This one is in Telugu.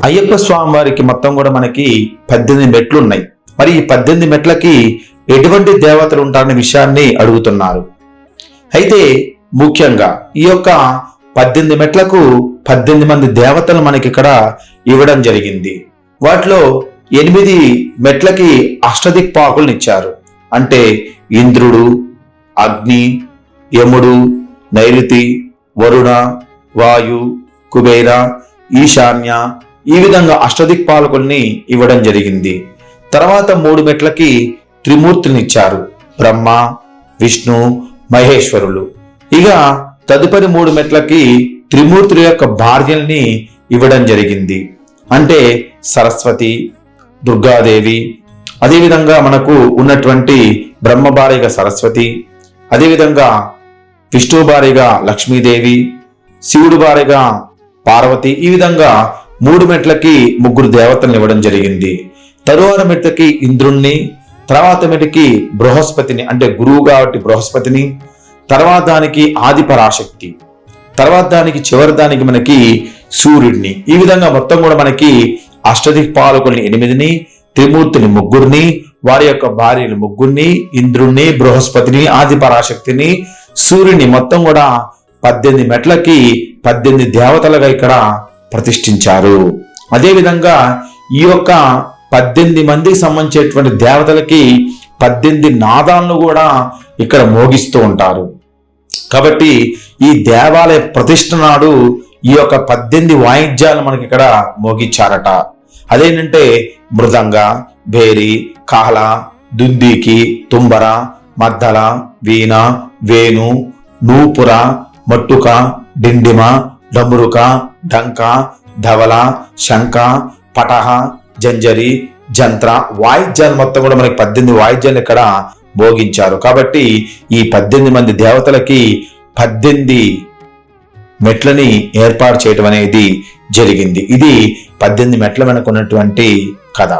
అయ్యప్ప స్వామి వారికి మొత్తం కూడా మనకి 18 మెట్లు ఉన్నాయి. మరి ఈ 18 మెట్లకి ఎటువంటి దేవతలు ఉంటారనే విషయాన్ని అడుగుతున్నారు. అయితే ముఖ్యంగా ఈ యొక్క 18 మెట్లకు 18 మంది దేవతలు మనకి ఇక్కడ ఇవ్వడం జరిగింది. వాటిలో 8 మెట్లకి అష్టదిక్పాలకులను ఇచ్చారు. అంటే ఇంద్రుడు, అగ్ని, యముడు, నైరుతి, వరుణ, వాయు, కుబేర, ఈశాన్య, ఈ విధంగా అష్టదిక్పాలకుల్ని ఇవ్వడం జరిగింది. తర్వాత 3 మెట్లకి త్రిమూర్తుల్ని ఇచ్చారు. బ్రహ్మ, విష్ణు, మహేశ్వరులు. ఇక తదుపరి 3 మెట్లకి త్రిమూర్తుల యొక్క భార్యల్ని ఇవ్వడం జరిగింది. అంటే సరస్వతి, దుర్గాదేవి, అదేవిధంగా మనకు ఉన్నటువంటి బ్రహ్మ భార్యగా సరస్వతి, అదేవిధంగా విష్ణు భార్యగా లక్ష్మీదేవి, శివుడు భార్యగా పార్వతి. ఈ విధంగా 3 మెట్లకి 3 దేవతలను ఇవ్వడం జరిగింది. తరువాత మెట్లకి ఇంద్రుణ్ణి, తర్వాత మెట్లకి బృహస్పతిని, అంటే గురువు కాబట్టి బృహస్పతిని, తర్వాత దానికి ఆది పరాశక్తి, తర్వాత దానికి చివరి దానికి మనకి సూర్యుడిని. ఈ విధంగా మొత్తం కూడా మనకి అష్టదిక్పాలకుల్ని 8ని, త్రిమూర్తిని 3ని, వారి యొక్క భార్యలు 3ని, ఇంద్రుణ్ణి, బృహస్పతిని, ఆది పరాశక్తిని, సూర్యుని, మొత్తం కూడా 18 మెట్లకి 18 దేవతలుగా ఇక్కడ ప్రతిష్ఠించారు. అదేవిధంగా ఈ యొక్క 18 మందికి సంబంధించేటువంటి దేవతలకి 18 నాదాలను కూడా ఇక్కడ మోగిస్తూ ఉంటారు. కాబట్టి ఈ దేవాలయ ప్రతిష్ఠ నాడు ఈ యొక్క 18 వాయిద్యాలు మనకి ఇక్కడ మోగించారట. అదేంటంటే మృదంగ, భేరి, కాహల, దుందీకి, తుంబర, మద్దల, వీణ, వేణు, నూపుర, మట్టుక, డిండిమ, డమురుక, డంక, ధవల, శంఖ, పటహ, జంజరి, జంత్ర వాయిద్యాలు మొత్తం కూడా మనకి 18 వాయిద్యాలు ఇక్కడ భోగించారు. కాబట్టి ఈ 18 మంది దేవతలకి 18 మెట్లని ఏర్పాటు చేయడం అనేది జరిగింది. ఇది 18 మెట్ల వెనుక ఉన్నటువంటి కథ.